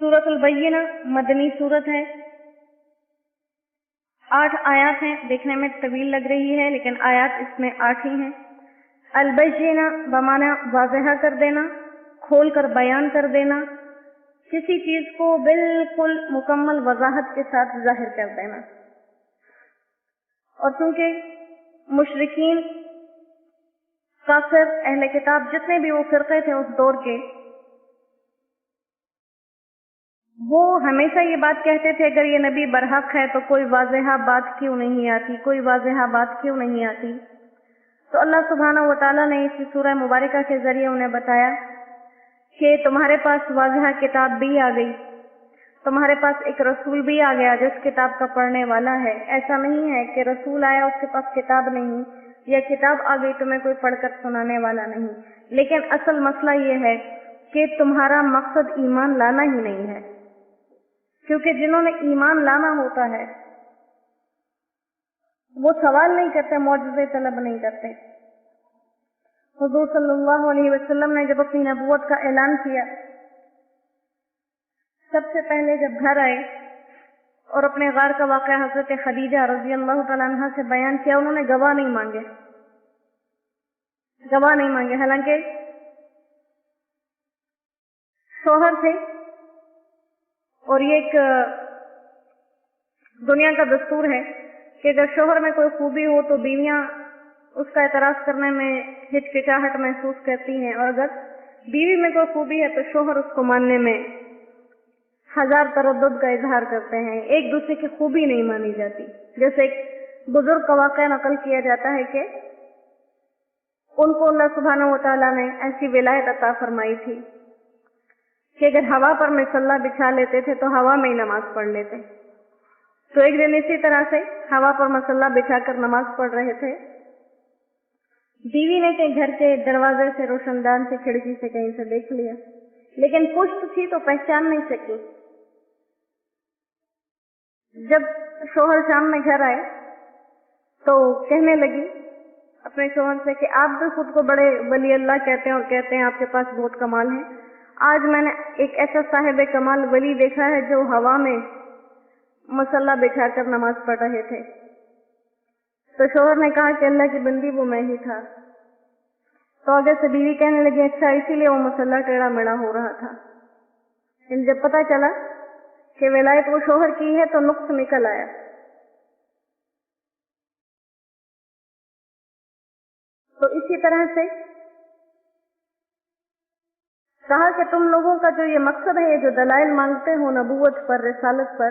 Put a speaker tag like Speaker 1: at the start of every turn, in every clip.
Speaker 1: सूरत अल-बय्यिना मदनी सूरत है, 8 आयत हैं। देखने में तवील लग रही है लेकिन आयत इसमें 8 ही हैं। अल-बय्यिना बमाना वाज़ह कर देना, खोल कर बयान कर देना, किसी चीज को बिल्कुल मुकम्मल वजाहत के साथ जाहिर कर देना। और चूंकि मुशरिकीन, काफिर, अहले किताब, जितने भी वो फिरके थे उस दौर के, वो हमेशा ये बात कहते थे अगर ये नबी बरहक है तो कोई वाज़ेहा बात क्यों नहीं आती, कोई वाज़ेहा बात क्यों नहीं आती। तो अल्लाह सुब्हानहू व तआला ने इस सूरह मुबारका के जरिए उन्हें बताया कि तुम्हारे पास वाज़ेहा किताब भी आ गई, तुम्हारे पास एक रसूल भी आ गया जो इस किताब का पढ़ने वाला है। ऐसा नहीं है कि रसूल आया उसके पास किताब नहीं, या किताब आ गई तुम्हें कोई पढ़कर सुनाने वाला नहीं। लेकिन असल मसला ये है कि तुम्हारा मकसद ईमान लाना ही नहीं है, क्योंकि जिन्होंने ईमान लाना होता है वो सवाल नहीं करते, मौजूज़े तलब नहीं करते। हुज़ूर सल्लल्लाहु अलैहि वसल्लम ने जब अपनी नबूवत का ऐलान किया, सबसे पहले जब घर आए और अपने गार का वाक़या हज़रत खदीजा रज़ी अल्लाह तआला अन्हा से बयान किया, उन्होंने गवाह नहीं मांगे, गवाह नहीं मांगे। हालांकि शौहर थे और ये एक दुनिया का दस्तूर है कि अगर शौहर में कोई खूबी हो तो बीवियां उसका एतराज करने में हिचकिचाहट महसूस करती हैं, और अगर बीवी में कोई खूबी है तो शौहर उसको मानने में हजार तरद्दुद का इजहार करते हैं। एक दूसरे की खूबी नहीं मानी जाती। जैसे एक बुजुर्ग का वाक़या नकल किया जाता है कि उनको अल्लाह सुब्हानहू व तआला ने ऐसी विलायत अता फरमाई थी कि अगर हवा पर मसल्ला बिछा लेते थे तो हवा में ही नमाज पढ़ लेते। तो एक दिन इसी तरह से हवा पर मसल्ला बिछाकर नमाज पढ़ रहे थे। बीवी ने कहीं घर के दरवाजे से, रोशनदान से, खिड़की से कहीं से देख लिया, लेकिन पुश्त थी तो पहचान नहीं सकी। जब शौहर शाम में घर आए तो कहने लगी अपने शौहर से कि आप भी खुद को बड़े वली अल्लाह कहते हैं और कहते हैं आपके पास बहुत कमाल है। आज मैंने एक ऐसा साहिब कमाल वली देखा है जो हवा में मसल्ला बिछाकर नमाज पढ़ रहे थे। तो शौहर ने कहा कि अल्लाह की बंदी वो मैं ही था। तो आगे से बीवी कहने लगी अच्छा इसीलिए वो मसल्ला टेढ़ा मेढ़ा हो रहा था। जब पता चला कि विलायत वो शौहर की है तो नुक्स निकल आया। तो इसी तरह से कहा कि तुम लोगों का जो ये मकसद है, ये जो दलाइल मांगते हो नबूवत पर, रिसालत पर,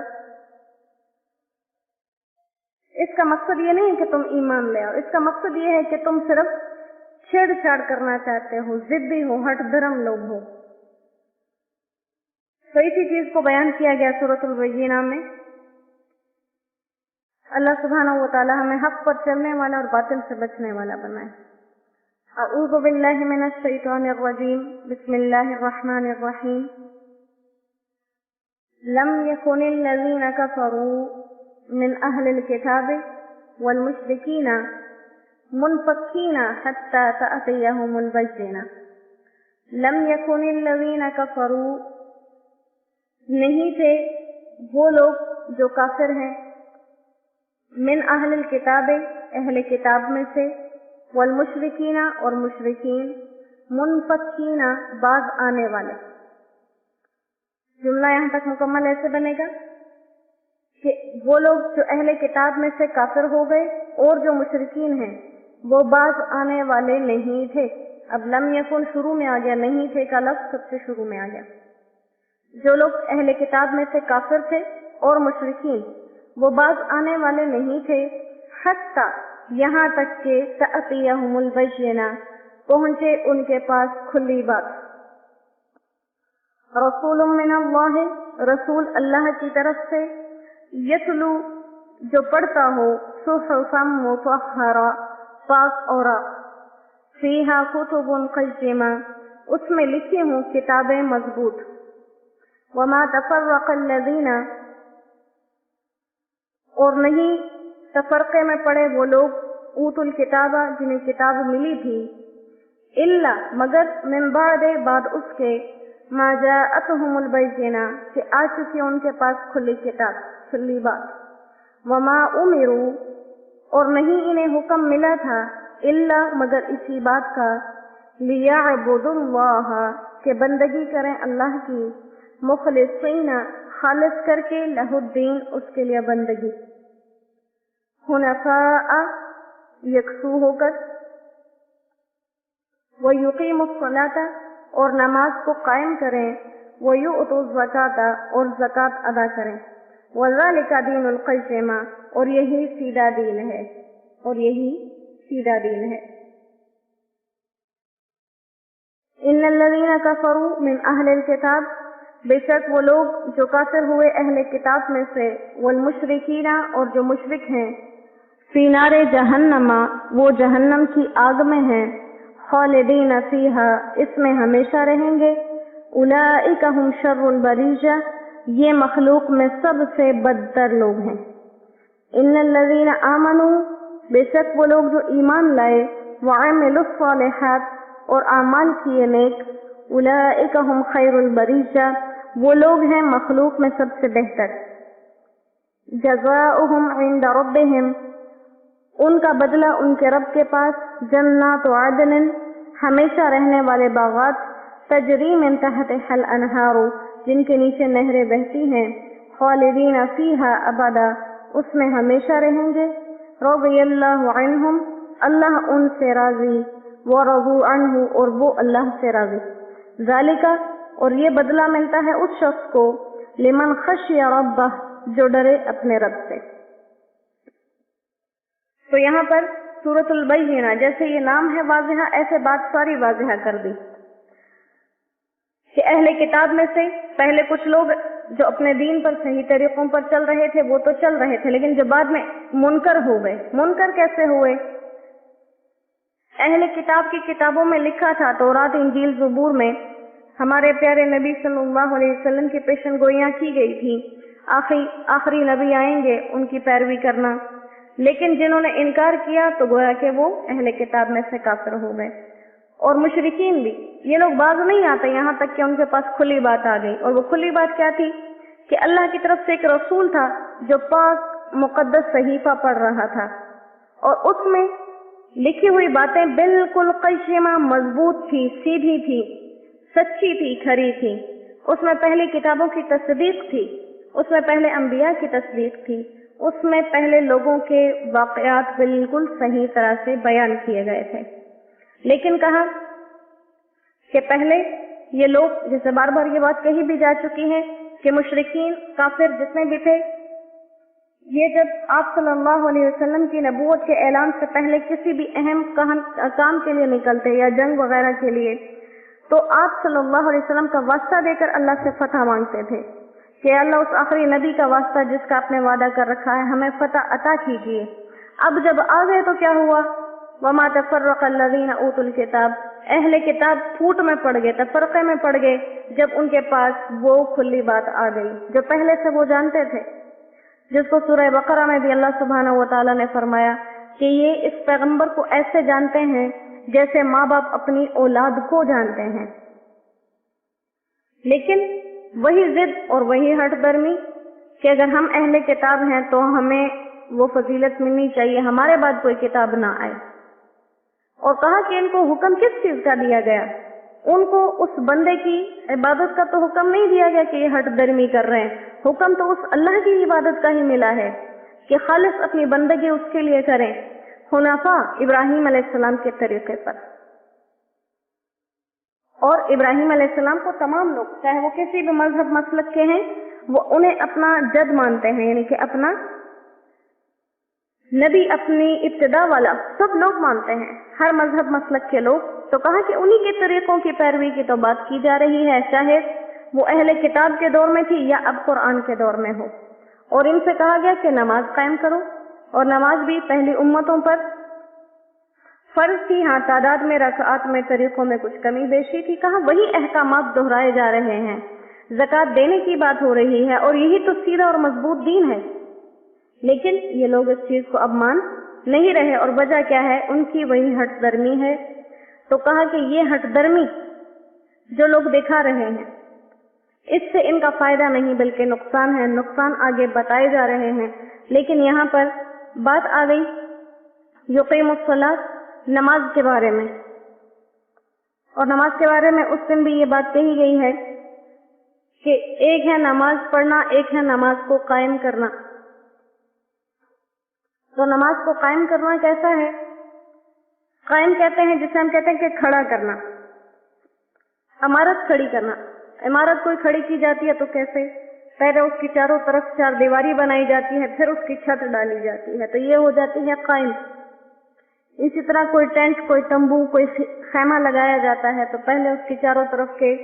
Speaker 1: इसका मकसद ये नहीं है कि तुम ईमान ले आओ। इसका मकसद ये है कि तुम सिर्फ छेड़छाड़ करना चाहते हो, जिद्दी हो, हट धर्म लोग हो। तो इसी चीज को बयान किया गया सूरत अल-बय्यिना में। अल्लाह सुब्हानहू व तआला हमें हक पर चलने वाला और बातिल से बचने वाला बनाए। अऊज़ु बिल्लाहि मिनश शैतानिर रजीम, बिस्मिल्लाहिर रहमानिर रहीम। लम यकुनिल लज़ीना कफ़रू मिन अहलिल किताबि वल मुश्रिकीना मुनफ़क्कीना हत्ता तअतियहुमुल बय्यिना। लम यकुनिल लज़ीना कफ़रू, नहीं थे वो लोग जो काफिर हैं, मिन अहलिल किताबि, अहले किताब में से, वल मुशरिकीना, और मुशरिकीन, मुनफ़क्कीना, बाज आने वाले। जुमला यहाँ तक मुकम्मल ऐसे बनेगा कि वो लोग जो अहले किताब में से काफिर हो गए और जो मुशरिकीन हैं वो बाज आने वाले नहीं थे। अब लम यकुन शुरू में आ गया, नहीं थे का लफ्ज़ सबसे शुरू में आ गया। जो लोग अहले किताब में से काफिर थे और मुशरिकीन वो बाज आने वाले नहीं थे, हत्ता, यहाँ तक के तअतियहुमुल बय्यिना, पहुंचे उनके पास खुली बात। रसूलुम मिनल्लाह, रसूल अल्लाह की तरफ से, यतलू, जो पढ़ता हो, सुहुफ़म मुतहहरा, पाक और फीहा कुतुबुन क़य्यिमा, उसमें लिखी हूँ किताबें मजबूत। वमा तफ़र्रक़ल लज़ीना, और नहीं तफरके में पड़े वो लोग, ऊतुल किताबा, जिन्हें किताब मिली थी, इल्ला, मगर, मिन बादे, बाद उसके, मा जाअतहुमुल बैयिना कि आ चुकी है उनके पास खुली किताब, खुली बात। वमा उमिरू और नहीं इन्हें हुक्म मिला था इल्ला मगर इसी बात का लियअबुदुल्लाह के बंदगी करें अल्लाह की, मुखलिसीना खालिस करके लहुद्दीन उसके लिए बंदगी, हुनफा यकसू होकर, व युकीमुस्सलाता और नमाज को कायम करें, व युअतु ज़काता और ज़कात अदा करें, वज़ालिका दीनुल क़य्यिमा और यही सीधा दीन है, और यही सीधा दीन है। इन्नल्लज़ीना कफ़रू मिन अहलिल किताब बेशक वो लोग जो काफिर हुए अहले किताब में से, वल मुशरिकीना और जो मुशरिक हैं, फी नारे जहन्नमा वो जहन्नम की आग में हैं, खालिदीन फीहा इसमें हमेशा रहेंगे, उलाइका हुम शर्रुल बरीजा ये मखलूक में सबसे बदतर लोग हैं। इन्नल्लज़ीना आमनू बेशक वो लोग जो ईमान लाए, व अमिलुस सालिहात और आमाल किए नेक, उलाइका हुम खैरुल बरीजा वो लोग हैं मखलूक में सबसे बेहतर। जज़ाउहुम इंद रब्बिहिम उनका बदला उनके रब के पास, जन्नातु अदन हमेशा रहने वाले बागात, तजरी मिन तहतिहल अनहारू जिनके नीचे नहरें बहती हैं, खालिदीन फीहा अबदा उसमें हमेशा रहेंगे, रज़ियल्लाहु अन्हुम अल्लाह उनसे राजी, व रज़ू अन्हु और वो अल्लाह से राजी। ज़ालिका और ये बदला मिलता है उस शख्स को, लिमन खशिया रब्बह जो डरे अपने रब से। तो यहाँ पर सूरतुल बैयिना जैसे ये नाम है वाज़िहा, ऐसे बात सारी वाज़िहा कर दी कि अहले किताब में से पहले कुछ लोग जो अपने दीन पर सही तरीकों पर चल रहे थे वो तो चल रहे थे, लेकिन जो बाद में मुनकर हो गए। मुनकर कैसे हुए? अहले किताब की किताबों में लिखा था, तौरात इंजील ज़बूर में हमारे प्यारे नबी सल्लल्लाहु अलैहि वसल्लम की पेशन गोइयां की गई थी, आखिरी नबी आएंगे उनकी पैरवी करना, लेकिन जिन्होंने इनकार किया तो गोया कि वो अहले किताब में से काफिर हो गए। और मुशरिकीन भी, ये लोग बाज नहीं आते यहाँ तक कि उनके पास खुली बात आ गई। और वो खुली बात क्या थी कि अल्लाह की तरफ से एक रसूल था जो पाक मुकद्दस सहीफा पढ़ रहा था, और उसमें लिखी हुई बातें बिल्कुल क़य्यिमा मजबूत थी, सीधी थी, सच्ची थी, खरी थी। उसमें पहली किताबों की तस्दीक थी, उसमें पहले अंबिया की तस्दीक थी, उसमें पहले लोगों के वाक़यात बिल्कुल सही तरह से बयान किए गए थे। लेकिन कहा कि पहले ये लोग, जैसे बार बार ये बात कही भी जा चुकी है कि मुशरिकीन काफिर जितने भी थे, ये जब आप सल्लल्लाहु अलैहि वसल्लम की नबूवत के ऐलान से पहले किसी भी अहम काम के लिए निकलते या जंग वगैरह के लिए, तो आप सल्लल्लाहु अलैहि वसल्लम का वास्ता देकर अल्लाह से फतह मांगते थे कि अल्लाह उस आखिरी नबी का वास्ता जिसका आपने वादा कर रखा है हमें फतह अता कीजिए। अब जब आ गए तो क्या हुआ? वमा तफर्रक़ल्लज़ीना ऊतुल किताब अहले किताब फूट में पड़ गए, तफरक़े में पड़ गए जब उनके पास वो खुली बात आ गई जो पहले से वो जानते थे, जिसको सूरह बकरा में भी अल्लाह सुब्हानहू व तआला ने फरमाया कि ये इस पैगंबर को ऐसे जानते हैं जैसे माँ बाप अपनी औलाद को जानते हैं। लेकिन वही जिद और वही हठधर्मी कि अगर हम अहले किताब हैं तो हमें वो फजीलत मिलनी चाहिए, हमारे बाद कोई किताब ना आए। और कहा कि इनको हुक्म किस चीज का दिया गया? उनको उस बंदे की इबादत का तो हुक्म नहीं दिया गया कि ये हठधर्मी कर रहे हैं, हुक्म तो उस अल्लाह की इबादत का ही मिला है कि खालिस अपनी बंदगी उसके लिए करें, हुनफा इब्राहिम अलैहिस्सलाम के तरीके पर। और इब्राहिम अलैहिस्सलाम को तमाम लोग, चाहे वो किसी भी मजहब मसलक के हैं, वो उन्हें अपना जद मानते हैं, यानी कि अपना नबी, अपनी इब्तिदा वाला सब लोग मानते हैं, हर मजहब मसलक के लोग। तो कहा कि उन्हीं के तरीकों की पैरवी की तो बात की जा रही है, चाहे वो अहले किताब के दौर में थी या अब कुरान के दौर में हो। और इनसे कहा गया कि नमाज कायम करो, और नमाज भी पहली उम्मतों पर फर्ज थी। हाँ, तादाद में, रकात में, तरीकों में कुछ कमी बेशी थी। कहा वही अहकामात दोहराए जा रहे हैं, ज़कात देने की बात हो रही है, और यही तो सीधा और मजबूत दीन है। लेकिन ये लोग इस चीज को अब मान नहीं रहे, और वजह क्या है? उनकी वही हठधर्मी है। तो कहा कि ये हठधर्मी जो लोग दिखा रहे हैं, इससे इनका फायदा नहीं बल्कि नुकसान है। नुकसान आगे बताए जा रहे हैं, लेकिन यहाँ पर बात आ गई युक़ीमुस्सलात, नमाज के बारे में। और नमाज के बारे में उस दिन भी ये बात कही गई है कि एक है नमाज पढ़ना, एक है नमाज को कायम करना। तो नमाज को कायम करना कैसा है? कायम कहते हैं जिसे हम कहते हैं कि खड़ा करना, इमारत खड़ी करना। इमारत कोई खड़ी की जाती है तो कैसे? पहले उसकी चारों तरफ चार दीवारी बनाई जाती है, फिर उसकी छत डाली जाती है, तो ये हो जाती है कायम। इसी तरह कोई टेंट, कोई तंबू, कोई खैमा लगाया जाता है तो पहले उसकी चारों तरफ के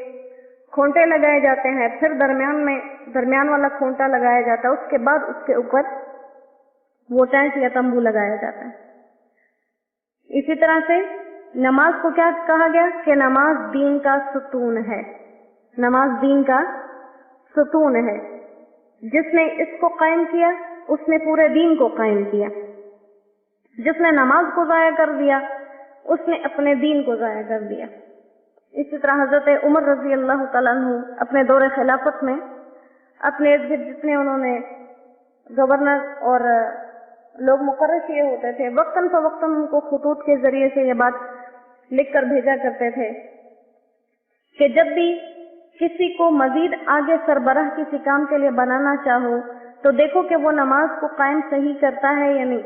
Speaker 1: खोंटे लगाए जाते हैं, फिर दरमियान वाला खोंटा लगाया जाता है, उसके बाद उसके ऊपर वो टेंट या तंबू लगाया जाता है। इसी तरह से नमाज को क्या कहा गया कि नमाज दीन का सुतून है। नमाज दीन का सुतून है। जिसने इसको कायम किया उसने पूरे दीन को कायम किया। जिसने नमाज को जाया कर दिया उसने अपने दीन को जाया कर दिया। इसी तरह हजरत उमर रजी अल्लाह तआला अन्हु अपने दौरे खिलाफत में अपने इर्द गिर्द जितने उन्होंने गवर्नर और लोग मुकर्रर किए होते थे, वक्तन फवक्तन उनको खुतूत के जरिए से ये बात लिख कर भेजा करते थे कि जब भी किसी को मजीद आगे सरबराह किसी काम के लिए बनाना चाहो तो देखो कि वो नमाज को कायम सही करता है या नहीं।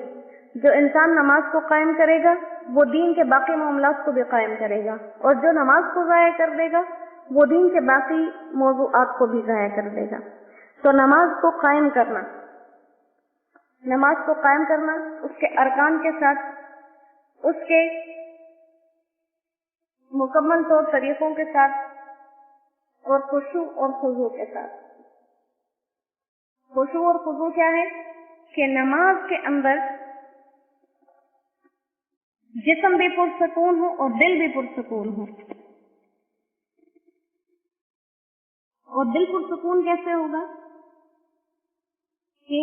Speaker 1: जो इंसान नमाज को कायम करेगा वो दीन के बाकी मामलात को भी कायम करेगा, और जो नमाज को ज़ाया कर देगा वो दीन के बाकी मौज़ूआत को भी ज़ाया कर देगा। तो नमाज को कायम करना, नमाज को कायम करना उसके अरकान के साथ, उसके मुकम्मल तौर तरीकों के साथ, और खुशू और खुजू के साथ। खुशू और खुजू क्या है कि नमाज के अंदर जिस्म भी पुरसकून हो और दिल भी पुरसकून हो। और दिल पुरसकून कैसे होगा कि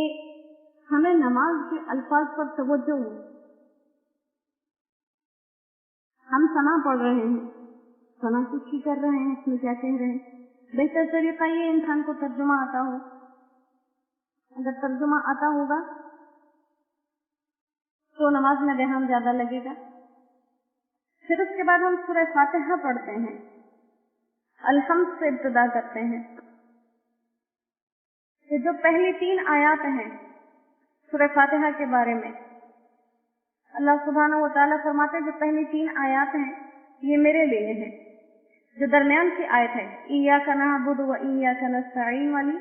Speaker 1: हमें नमाज के अल्फाज पर तवज्जो हो। हम सना पढ़ रहे हैं, सना कुछ कर रहे हैं, उसमें क्या कह रहे हैं। बेहतर तरीका ये इंसान को तर्जुमा आता हो। अगर तर्जुमा आता होगा तो नमाज में ध्यान ज्यादा लगेगा। फिर उसके बाद हम सूरह फातिहा पढ़ते हैं, अलहम्द से इब्तिदा करते हैं। तो जो पहली 3 आयात हैं सूरह फातिहा के बारे में, अल्लाह सुब्हानहू व तआला फरमाते हैं जो पहली 3 आयात हैं ये मेरे लिए हैं। जो दरमियान की आयत है इय्याका नअबुदु व इय्याका नस्तईन वाली,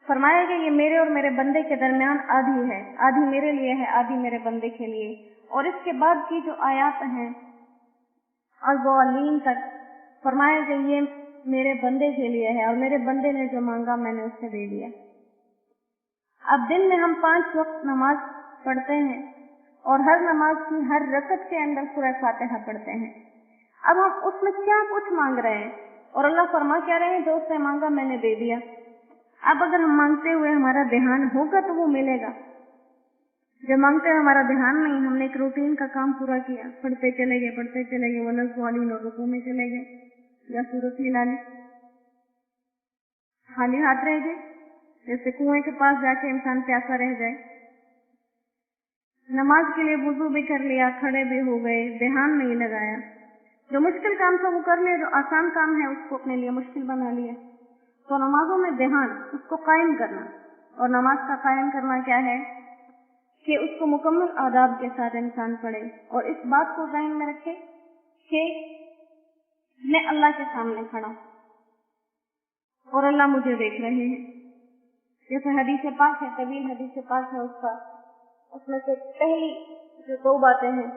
Speaker 1: फरमाया कि ये मेरे और मेरे बंदे के दरमियान आधी है, आधी मेरे लिए है, आधी मेरे बंदे के लिए। और इसके बाद की जो आयात हैं अज़्ज़ालीन तक, फरमाया कि ये मेरे बंदे के लिए है और मेरे बंदे ने जो मांगा मैंने उसे दे दिया। अब दिन में हम 5 वक्त नमाज पढ़ते हैं और हर नमाज की हर रकत के अंदर सूरह फातिहा पढ़ते हैं। अब हम उसमें क्या कुछ मांग रहे हैं और अल्लाह फरमा क्या रहे हैं, जो उसने मांगा मैंने दे दिया। अब अगर हम मांगते हुए हमारा ध्यान होगा तो वो मिलेगा। जब मांगते हुए हमारा ध्यान नहीं, हमने एक रूटीन का काम पूरा किया, पढ़ते चले गए वलज़्ज़ालीन और रुकू में चले गए या सूरत हिला ली, खाली हाथ रह गए, जैसे कुएं के पास जाके इंसान प्यासा रह जाए। नमाज के लिए वुजू भी कर लिया, खड़े भी हो गए, ध्यान नहीं लगाया। जो मुश्किल काम था वो कर लिया, जो आसान काम है उसको अपने लिए मुश्किल बना लिया। तो नमाजों में ध्यान, उसको कायम करना। और नमाज का कायम करना क्या है कि उसको मुकम्मल आदाब के साथ इंसान पढ़े और इस बात को ज़हन में रखे कि मैं अल्लाह के सामने खड़ा और अल्लाह मुझे देख रहे हैं। जैसे हदीस पाक है, तवील हदीस पाक है, उसमें से पहली जो 2 बातें हैं,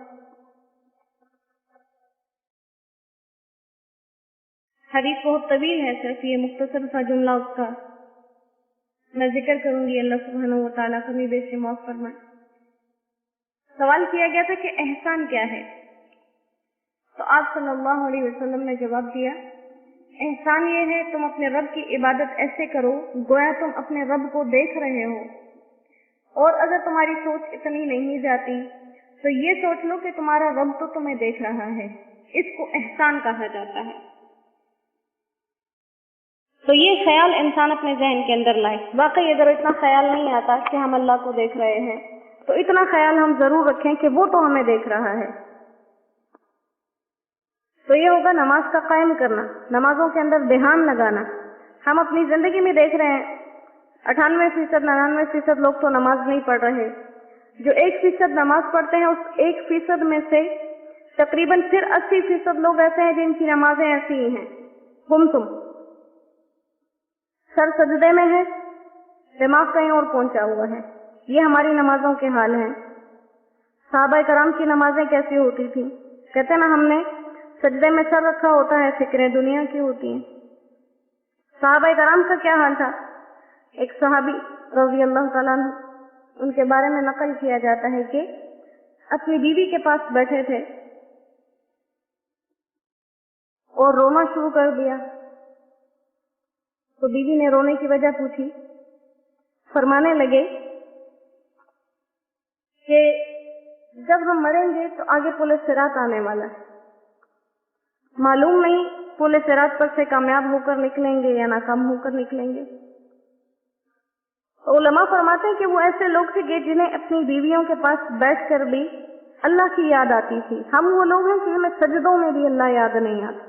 Speaker 1: हदीस बहुत तवील है, सिर्फ ये मुख्तसर सा जुमला उसका मैं जिक्र करूंगी। अल्लाह सुब्हानहू व तआला कमी बेशी माफ फरमाए। सवाल किया गया था कि एहसान क्या है, तो आप सल्लल्लाहु अलैहि वसल्लम ने जवाब दिया, एहसान ये है तुम अपने रब की इबादत ऐसे करो गोया तुम अपने रब को देख रहे हो। और अगर तुम्हारी सोच इतनी नहीं जाती तो ये सोच लो कि तुम्हारा रब तो तुम्हें देख रहा है। इसको एहसान कहा जाता है। تو یہ خیال انسان اپنے ذہن کے اندر لائے. واقعی اگر اتنا خیال نہیں آتا کہ ہم اللہ کو دیکھ رہے ہیں تو اتنا خیال ہم ضرور رکھیں کہ وہ تو ہمیں دیکھ رہا ہے. تو یہ ہوگا نماز کا قائم کرنا، نمازوں کے اندر دھیان لگانا. ہم اپنی زندگی میں دیکھ رہے ہیں 98%، 99% لوگ تو نماز نہیں پڑھ رہے. جو 1% نماز پڑھتے ہیں اس 1% میں سے تقریباً پھر 80% لوگ ایسے ہیں جن کی نمازیں ایسی ہی ہیں، گمسم، سر سجدے میں ہے، دماغ کہیں اور پہنچا ہوا ہے. یہ ہماری نمازوں کے حال ہیں. صحابہ کرام کی نمازیں کیسی ہوتی تھیں؟ کہتے ہیں نا، ہم نے سجدے میں سر رکھا ہوتا ہے، فکریں دنیا کی ہوتی ہیں. صحابہ کرام کا کیا حال تھا؟ ایک صحابی رضی اللہ تعالیٰ عنہ، ان کے بارے میں نقل کیا جاتا ہے کہ اپنی بیوی کے پاس بیٹھے تھے اور رونا شروع کر دیا. تو بیوی نے رونے کی وجہ پوچھی. فرمانے لگے کہ جب ہم مریں گے تو آگے پل صراط آنے والا ہے، معلوم نہیں پل صراط پر سے کامیاب ہو کر نکلیں گے یا ناکام ہو کر نکلیں گے. تو علماء فرماتے ہیں کہ وہ ایسے لوگ تھے کہ جنہیں اپنی بیویوں کے پاس بیٹھ کر بھی اللہ کی یاد آتی تھی. ہم وہ لوگ ہیں کہ ہمیں سجدوں میں بھی اللہ یاد نہیں آتا،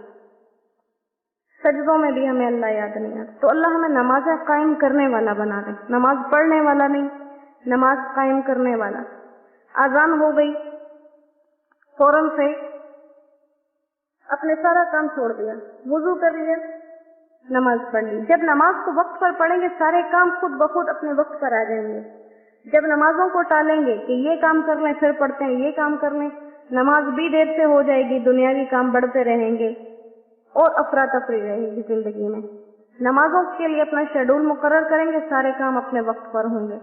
Speaker 1: سجدوں میں بھی ہمیں اللہ یاد نہیں آتا. تو اللہ ہمیں نمازیں قائم کرنے والا بنا دے، نماز پڑھنے والا نہیں، نماز قائم کرنے والا. اذان ہو گئی، فوراً سے اپنے سارا کام چھوڑ دیا، وضو کر لیا، نماز پڑھ لی. جب نماز کو وقت پر پڑھیں گے سارے کام خود بخود اپنے وقت پر آ جائیں گے. جب نمازوں کو ٹالیں گے کہ یہ کام کر لیں پھر پڑھتے ہیں، یہ کام کر لیں، نماز بھی دیر سے ہو جائے گی، دنیاوی کام بڑھتے رہیں گے اور افراتفری رہے گی زندگی میں. نمازوں کے لیے اپنا شیڈول مقرر کریں گے، سارے کام اپنے وقت پر ہوں گے.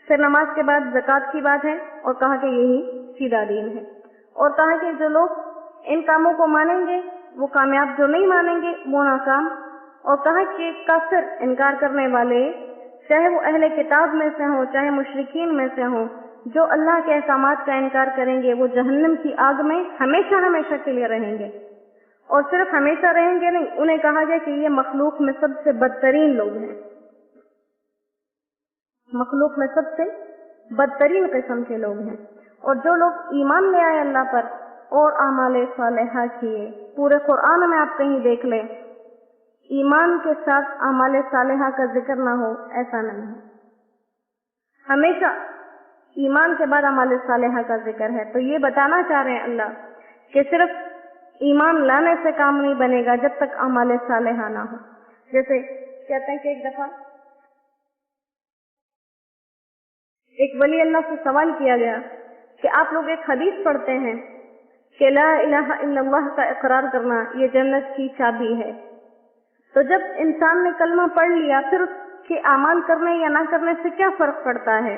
Speaker 1: پھر نماز کے بعد زکوٰۃ کی بات ہے اور کہا کہ یہی سیدھا دین ہے. اور کہا کہ جو لوگ ان کاموں کو مانیں گے وہ کامیاب، جو نہیں مانیں گے وہ ناکام. اور کہا کہ کافر، انکار کرنے والے، چاہے وہ اہل کتاب میں سے ہوں چاہے مشرکین میں سے ہوں، جو اللہ کے احکامات کا انکار کریں گے وہ جہنم کی آگ میں ہمیشہ ہمیشہ کے لیے رہیں گے. اور صرف ہمیشہ رہیں گے نہیں، انہیں کہا گیا کہ یہ مخلوق میں سب سے بدترین لوگ ہیں، مخلوق میں سب سے بدترین قسم کے لوگ ہیں. اور جو لوگ ایمان لے آئے اللہ پر اور اعمال صالحہ کیے، پورے قرآن میں آپ کہیں دیکھ لیں ایمان کے ساتھ اعمال صالحہ کا ذکر نہ ہو، ایسا نہیں ہے. ہمیشہ ایمان کے بعد اعمال صالحہ کا ذکر ہے. تو یہ بتانا چاہ رہے ہیں اللہ کہ صرف ایمان لانے سے کام نہیں بنے گا جب تک اعمال صالحہ نہ ہو. جیسے کہتے ہیں کہ ایک دفعہ ایک ولی اللہ سے سوال کیا گیا کہ آپ لوگ ایک حدیث پڑھتے ہیں کہ لا الہ الا اللہ کا اقرار کرنا یہ جنت کی چابی ہے. تو جب انسان نے کلمہ پڑھ لیا پھر اس کے اعمال کرنے یا نہ کرنے سے کیا فرق پڑتا ہے؟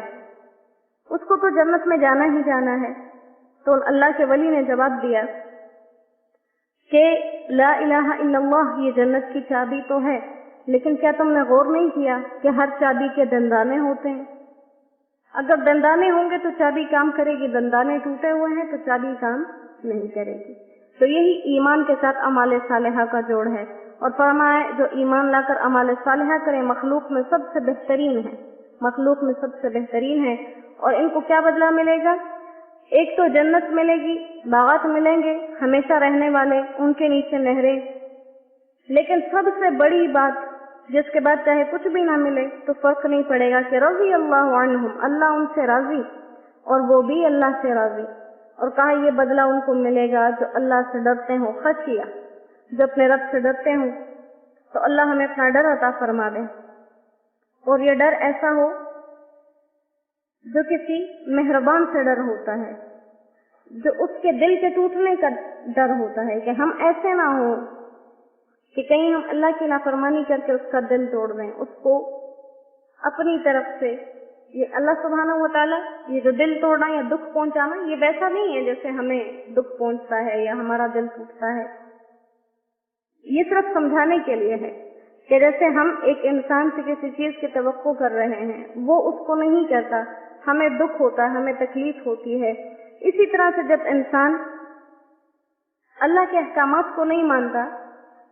Speaker 1: اس کو تو جنت میں جانا ہی جانا ہے. تو اللہ کے ولی نے جواب دیا کہ لا الہ الا اللہ یہ جنت کی چابی تو ہے، لیکن کیا تم نے غور نہیں کیا کہ ہر چابی کے دندانے ہوتے ہیں؟ اگر دندانے ہوں گے تو چابی کام کرے گی، دندانے ٹوٹے ہوئے ہیں تو چابی کام نہیں کرے گی. تو یہی ایمان کے ساتھ اعمال صالحہ کا جوڑ ہے. اور فرمایا جو ایمان لا کر اعمال صالحہ کرے مخلوق میں سب سے بہترین ہے، مخلوق میں سب سے بہترین ہے. اور ان کو کیا بدلہ ملے گا؟ ایک تو جنت ملے گی، باغات ملیں گے ہمیشہ رہنے والے، ان کے نیچے نہریں. لیکن سب سے بڑی بات جس کے بعد چاہے کچھ بھی نہ ملے تو فرق نہیں پڑے گا کہ رضی اللہ عنہم، اللہ ان سے راضی اور وہ بھی اللہ سے راضی. اور کہا یہ بدلہ ان کو ملے گا جو اللہ سے ڈرتے ہوں، خشیہ، جو اپنے رب سے ڈرتے ہوں. تو اللہ ہمیں اپنا ڈر عطا فرما دے، اور یہ ڈر ایسا ہو جو کسی مہربان سے ڈر ہوتا ہے، جو اس کے دل کے ٹوٹنے کا ڈر ہوتا ہے، کہ ہم ایسے نہ ہوں کہ کہیں ہم اللہ کی نافرمانی کر کے اس کا دل توڑ دیں. اس کو اپنی طرف سے یہ اللہ سبحانہ و تعالیٰ یہ جو دل توڑنا یا دکھ پہنچانا یہ ویسا نہیں ہے جیسے ہمیں دکھ پہنچتا ہے یا ہمارا دل ٹوٹتا ہے. یہ صرف سمجھانے کے لیے ہے کہ جیسے ہم ایک انسان سے کسی چیز کی توقع کر رہے ہیں وہ اس کو نہیں کرتا، ہمیں دکھ ہوتا ہے، ہمیں تکلیف ہوتی ہے. اسی طرح سے جب انسان اللہ کے احکامات کو نہیں مانتا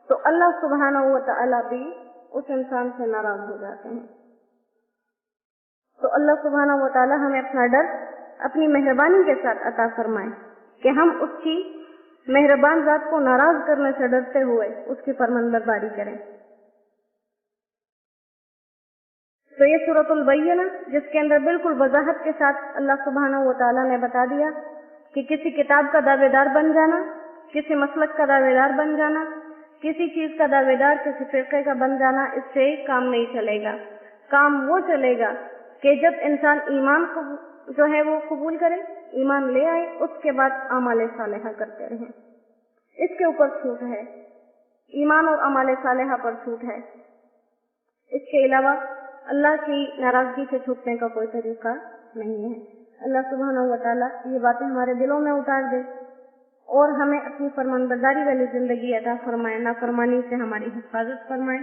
Speaker 1: تو اللہ سبحانہ و تعالیٰ بھی اس انسان سے ناراض ہو جاتے ہیں۔ تو اللہ سبحانہ و تعالی ہمیں اپنا ڈر اپنی مہربانی کے ساتھ عطا فرمائے کہ ہم اس کی مہربان ذات کو ناراض کرنے سے ڈرتے ہوئے اس کی فرمانبرداری کریں۔ تو یہ سورۃ البینہ جس کے اندر بالکل وضاحت کے ساتھ اللہ سبحانہ و تعالیٰ نے بتا دیا کہ کسی کتاب کا دعوے دار بن جانا، کسی مسلک کا دعوے دار بن جانا، کسی چیز کا دعوے دار کسی فرقے کا بن جانا، اس سے کام نہیں چلے گا۔ کام وہ چلے گا کہ جب انسان ایمان جو ہے وہ قبول کرے، ایمان لے آئے، اس کے بعد اعمال صالحہ کرتے رہیں۔ اس کے اوپر چھوٹ ہے، ایمان اور اعمال صالحہ پر چھوٹ ہے۔ اس کے علاوہ اللہ کی ناراضگی سے چھوٹنے کا کوئی طریقہ نہیں ہے۔ اللہ سبحانہ و تعالیٰ یہ باتیں ہمارے دلوں میں اتار دے اور ہمیں اپنی فرمان برداری والی زندگی عطا فرمائے، نافرمانی سے ہماری حفاظت فرمائے۔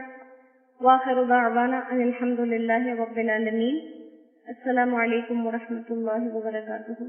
Speaker 1: وآخر دعوانا ان الحمد للہ رب العالمین۔ السلام علیکم ورحمۃ اللہ وبرکاتہ۔